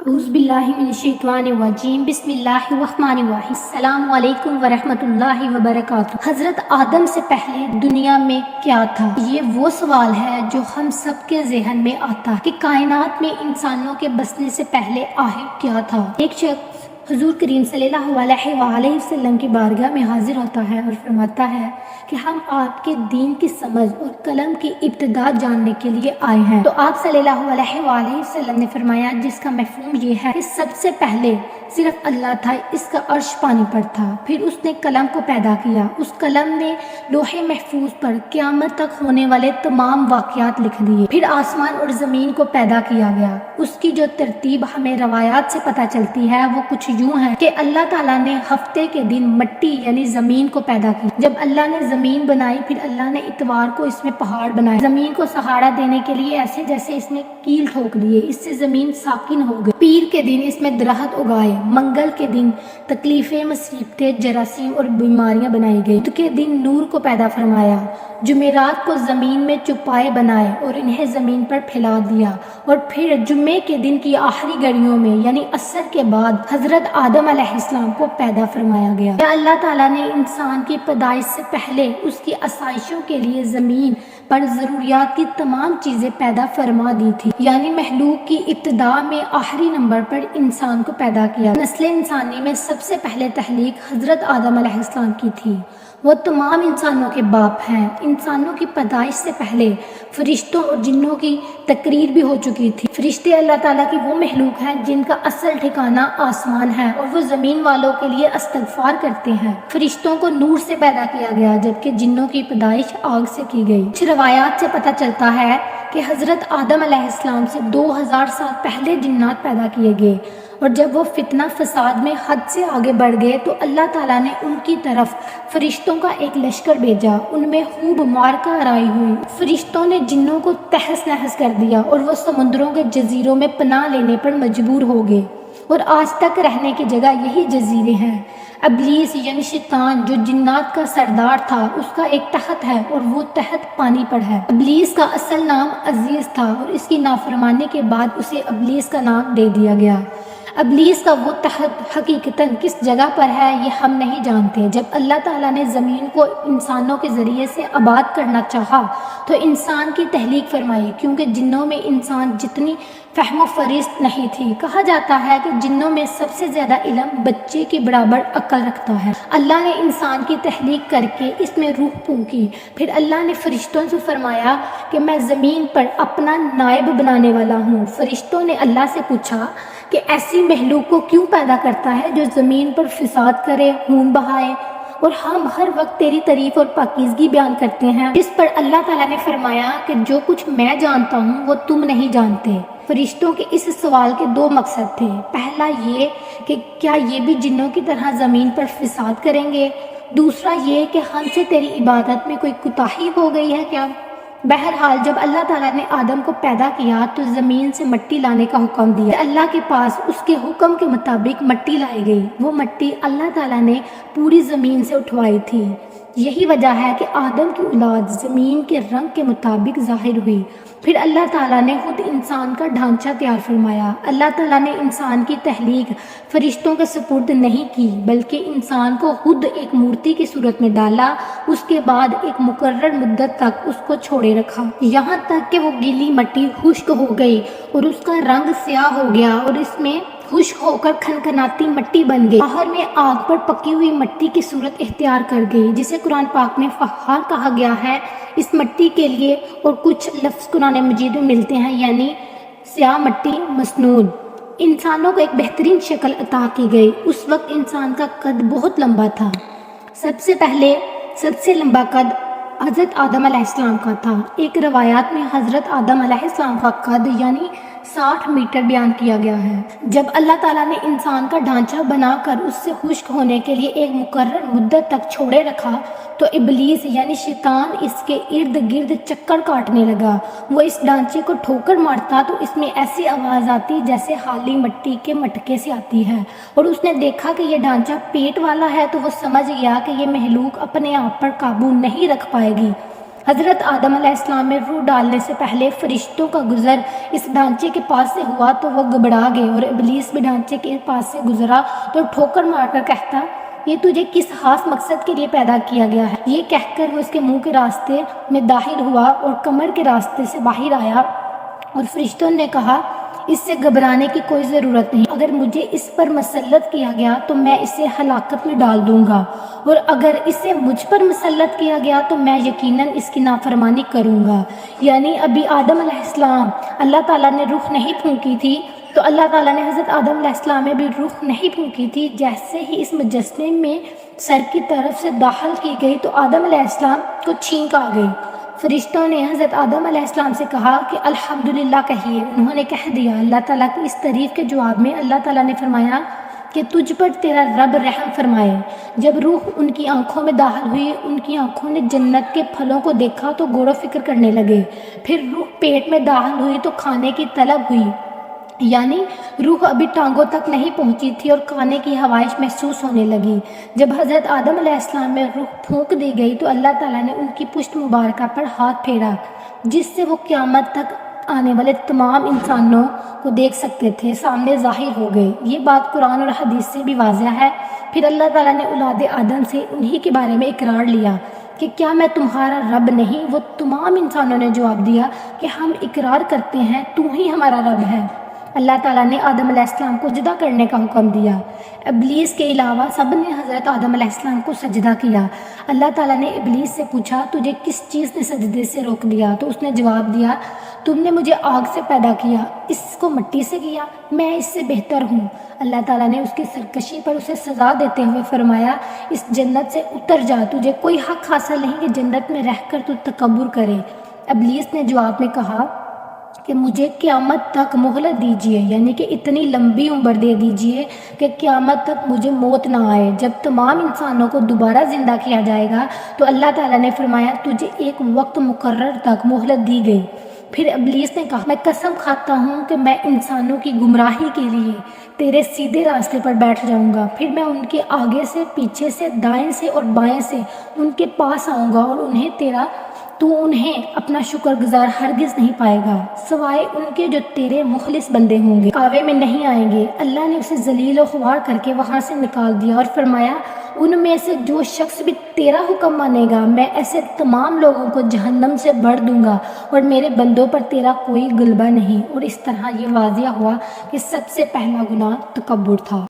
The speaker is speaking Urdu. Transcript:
اعوذ باللہ من الشیطان الرجیم بسم اللہ الرحمن الرحیم السلام علیکم ورحمۃ اللہ وبرکاتہ۔ حضرت آدم سے پہلے دنیا میں کیا تھا؟ یہ وہ سوال ہے جو ہم سب کے ذہن میں آتا ہے کہ کائنات میں انسانوں کے بسنے سے پہلے آخر کیا تھا۔ ایک شخص حضور کریم صلی اللہ علیہ وآلہ وسلم کی بارگاہ میں حاضر ہوتا ہے اور فرماتا ہے کہ ہم آپ کے دین کی سمجھ اور قلم کی ابتدا جاننے کے لیے آئے ہیں۔ تو آپ صلی اللہ علیہ وآلہ وسلم نے فرمایا جس کا مفہوم یہ ہے کہ سب سے پہلے صرف اللہ تھا، اس کا عرش پانی پر تھا، پھر اس نے قلم کو پیدا کیا، اس قلم نے لوح محفوظ پر قیامت تک ہونے والے تمام واقعات لکھ دیے، پھر آسمان اور زمین کو پیدا کیا گیا۔ اس کی جو ترتیب ہمیں روایات سے پتہ چلتی ہے وہ کچھ یوں ہے کہ اللہ تعالیٰ نے ہفتے کے دن مٹی یعنی زمین کو پیدا کی، جب اللہ نے زمین بنائی پھر اللہ نے اتوار کو اس میں پہاڑ بنائے، زمین کو سہارا دینے کے لیے ایسے جیسے اس میں کیل ٹھوک دیے، اس سے زمین ساکن ہو گئی۔ پیر کے دن اس میں درخت اگائے، منگل کے دن تکلیفیں، مصیبتیں، جراثیم اور بیماریاں بنائی گئی، بدھ کے دن نور کو پیدا فرمایا، جمعرات کو زمین میں چوپائے بنائے اور انہیں زمین پر پھیلا دیا، اور پھر جمعے کے دن کی آخری گھڑیوں میں یعنی عصر کے بعد حضرت آدم علیہ السلام کو پیدا فرمایا گیا۔ اللہ تعالیٰ نے انسان کی پیدائش سے پہلے اس کی آسائشوں کے لیے زمین پر ضروریات کی تمام چیزیں پیدا فرما دی تھی، یعنی مخلوق کی ابتدا میں آخری نمبر پر انسان کو پیدا کیا۔ نسل انسانی میں سب سے پہلے تخلیق حضرت آدم علیہ السلام کی تھی، وہ تمام انسانوں کے باپ ہیں۔ انسانوں کی پیدائش سے پہلے فرشتوں اور جنوں کی تقریر بھی ہو چکی تھی۔ فرشتے اللہ تعالیٰ کی وہ مخلوق ہیں جن کا اصل ٹھکانہ آسمان ہے اور وہ زمین والوں کے لیے استغفار کرتے ہیں۔ فرشتوں کو نور سے پیدا کیا گیا جبکہ جنوں کی پیدائش آگ سے کی گئی۔ کچھ روایات سے پتہ چلتا ہے کہ حضرت آدم علیہ السلام سے 2000 سال پہلے جنات پیدا کیے گئے، اور جب وہ فتنہ فساد میں حد سے آگے بڑھ گئے تو اللہ تعالیٰ نے ان کی طرف فرشتوں کا ایک لشکر بھیجا، ان میں خوب معرکہ آرائی ہوئی، فرشتوں نے جنوں کو تہس نہس کر دیا اور وہ سمندروں کے جزیروں میں پناہ لینے پر مجبور ہو گئے، اور آج تک رہنے کی جگہ یہی جزیرے ہیں۔ ابلیس یعنی شیطان جو جنات کا سردار تھا، اس کا ایک تخت ہے اور وہ تخت پانی پر ہے۔ ابلیس کا اصل نام عزیز تھا اور اس کی نافرمانی کے بعد اسے ابلیس کا نام دے دیا گیا۔ ابلیس کا وہ تخت حقیقتاً کس جگہ پر ہے یہ ہم نہیں جانتے۔ جب اللہ تعالیٰ نے زمین کو انسانوں کے ذریعے سے آباد کرنا چاہا تو انسان کی تخلیق فرمائی، کیونکہ جنوں میں انسان جتنی فہم و فرست نہیں تھی۔ کہا جاتا ہے کہ جنوں میں سب سے زیادہ علم بچے کے برابر عقل رکھتا ہے۔ اللہ نے انسان کی تخلیق کر کے اس میں روح پھونکی، پھر اللہ نے فرشتوں سے فرمایا کہ میں زمین پر اپنا نائب بنانے والا ہوں۔ فرشتوں نے اللہ سے پوچھا کہ ایسی مخلوق کو کیوں پیدا کرتا ہے جو زمین پر فساد کرے، خون بہائے، اور ہم ہر وقت تیری تعریف اور پاکیزگی بیان کرتے ہیں۔ اس پر اللہ تعالیٰ نے فرمایا کہ جو کچھ میں جانتا ہوں وہ تم نہیں جانتے۔ فرشتوں کے اس سوال کے دو مقصد تھے، پہلا یہ کہ کیا یہ بھی جنوں کی طرح زمین پر فساد کریں گے، دوسرا یہ کہ ہم سے تیری عبادت میں کوئی کوتاہی ہو گئی ہے کیا۔ بہرحال جب اللہ تعالیٰ نے آدم کو پیدا کیا تو زمین سے مٹی لانے کا حکم دیا۔ اللہ کے پاس اس کے حکم کے مطابق مٹی لائی گئی، وہ مٹی اللہ تعالیٰ نے پوری زمین سے اٹھوائی تھی۔ یہی وجہ ہے کہ آدم کی اولاد زمین کے رنگ کے مطابق ظاہر ہوئی۔ پھر اللہ تعالیٰ نے خود انسان کا ڈھانچہ تیار فرمایا۔ اللہ تعالیٰ نے انسان کی تخلیق فرشتوں کے سپرد نہیں کی بلکہ انسان کو خود ایک مورتی کی صورت میں ڈالا، اس کے بعد ایک مقرر مدت تک اس کو چھوڑے رکھا، یہاں تک کہ وہ گیلی مٹی خشک ہو گئی اور اس کا رنگ سیاہ ہو گیا اور اس میں خشک ہو کر کھنکھناتی مٹی بن گئی، باہر میں آگ پر پکی ہوئی مٹی کی صورت اختیار کر گئی، جسے قرآن پاک میں فخار کہا گیا ہے۔ اس مٹی کے لیے اور کچھ لفظ قرآن مجید میں ملتے ہیں، یعنی سیاہ مٹی مسنون۔ انسانوں کو ایک بہترین شکل عطا کی گئی۔ اس وقت انسان کا قد بہت لمبا تھا۔ سب سے لمبا قد حضرت آدم علیہ السلام کا تھا۔ ایک روایات میں حضرت آدم علیہ السلام کا قد یعنی 60 میٹر بیان کیا گیا ہے۔ جب اللہ تعالیٰ نے انسان کا ڈھانچہ بنا کر اس سے خشک ہونے کے لیے ایک مقرر مدت تک چھوڑے رکھا تو ابلیس یعنی شیطان اس کے ارد گرد چکر کاٹنے لگا۔ وہ اس ڈھانچے کو ٹھوکر مارتا تو اس میں ایسی آواز آتی جیسے خالی مٹی کے مٹکے سے آتی ہے، اور اس نے دیکھا کہ یہ ڈھانچہ پیٹ والا ہے تو وہ سمجھ گیا کہ یہ مخلوق اپنے آپ پر قابو نہیں رکھ پائے گی۔ حضرت آدم علیہ السلام میں روح ڈالنے سے پہلے فرشتوں کا گزر اس ڈھانچے کے پاس سے ہوا تو وہ گھبرا گئے، اور ابلیس بھی ڈھانچے کے پاس سے گزرا تو ٹھوکر مار کر کہتا، یہ تجھے کس خاص مقصد کے لیے پیدا کیا گیا ہے؟ یہ کہہ کر وہ اس کے منہ کے راستے میں داخل ہوا اور کمر کے راستے سے باہر آیا، اور فرشتوں نے کہا، اس سے گھبرانے کی کوئی ضرورت نہیں، اگر مجھے اس پر مسلط کیا گیا تو میں اسے ہلاکت میں ڈال دوں گا، اور اگر اسے مجھ پر مسلط کیا گیا تو میں یقیناً اس کی نافرمانی کروں گا۔ یعنی ابھی آدم علیہ السلام اللہ تعالیٰ نے روح نہیں پھونکی تھی، تو اللہ تعالیٰ نے حضرت آدم علیہ السلام میں بھی روح نہیں پھونکی تھی۔ جیسے ہی اس مجسمے میں سر کی طرف سے داخل کی گئی تو آدم علیہ السلام کو چھینک آ گئی۔ فرشتوں نے حضرت آدم علیہ السلام سے کہا کہ الحمدللہ کہیے۔ انہوں نے کہہ دیا۔ اللہ تعالیٰ کی اس تعریف کے جواب میں اللہ تعالیٰ نے فرمایا کہ تجھ پر تیرا رب رحم فرمائے۔ جب روح ان کی آنکھوں میں داخل ہوئی، ان کی آنکھوں نے جنت کے پھلوں کو دیکھا تو غور و فکر کرنے لگے۔ پھر روح پیٹ میں داخل ہوئی تو کھانے کی طلب ہوئی، یعنی روح ابھی ٹانگوں تک نہیں پہنچی تھی اور کھانے کی خواہش محسوس ہونے لگی۔ جب حضرت آدم علیہ السلام میں روح پھونک دی گئی تو اللہ تعالیٰ نے ان کی پشت مبارکہ پر ہاتھ پھیرا، جس سے وہ قیامت تک آنے والے تمام انسانوں کو دیکھ سکتے تھے، سامنے ظاہر ہو گئے۔ یہ بات قرآن اور حدیث سے بھی واضح ہے۔ پھر اللہ تعالیٰ نے اولاد آدم سے انہی کے بارے میں اقرار لیا کہ کیا میں تمہارا رب نہیں؟ وہ تمام انسانوں نے جواب دیا کہ ہم اقرار کرتے ہیں تو ہی ہمارا رب ہے۔ اللہ تعالیٰ نے آدم علیہ السلام کو سجدہ کرنے کا حکم دیا۔ ابلیس کے علاوہ سب نے حضرت آدم علیہ السلام کو سجدہ کیا۔ اللہ تعالیٰ نے ابلیس سے پوچھا، تجھے کس چیز نے سجدے سے روک دیا؟ تو اس نے جواب دیا، تم نے مجھے آگ سے پیدا کیا، اس کو مٹی سے کیا، میں اس سے بہتر ہوں۔ اللہ تعالیٰ نے اس کی سرکشی پر اسے سزا دیتے ہوئے فرمایا، اس جنت سے اتر جا، تجھے کوئی حق حاصل نہیں کہ جنت میں رہ کر تو تکبر کرے۔ ابلیس نے جواب میں کہا کہ مجھے قیامت تک مہلت دیجیے، یعنی کہ اتنی لمبی عمر دے دیجیے کہ قیامت تک مجھے موت نہ آئے۔ جب تمام انسانوں کو دوبارہ زندہ کیا جائے گا تو اللہ تعالیٰ نے فرمایا، تجھے ایک وقت مقرر تک مہلت دی گئی۔ پھر ابلیس نے کہا، میں قسم کھاتا ہوں کہ میں انسانوں کی گمراہی کے لیے تیرے سیدھے راستے پر بیٹھ جاؤں گا، پھر میں ان کے آگے سے، پیچھے سے، دائیں سے اور بائیں سے ان کے پاس آؤں گا، اور تو انہیں اپنا شکر گزار ہرگز نہیں پائے گا، سوائے ان کے جو تیرے مخلص بندے ہوں گے، کعبے میں نہیں آئیں گے۔ اللہ نے اسے ذلیل و خوار کر کے وہاں سے نکال دیا اور فرمایا، ان میں سے جو شخص بھی تیرا حکم مانے گا میں ایسے تمام لوگوں کو جہنم سے بھر دوں گا، اور میرے بندوں پر تیرا کوئی غلبہ نہیں۔ اور اس طرح یہ واضح ہوا کہ سب سے پہلا گناہ تکبر تھا۔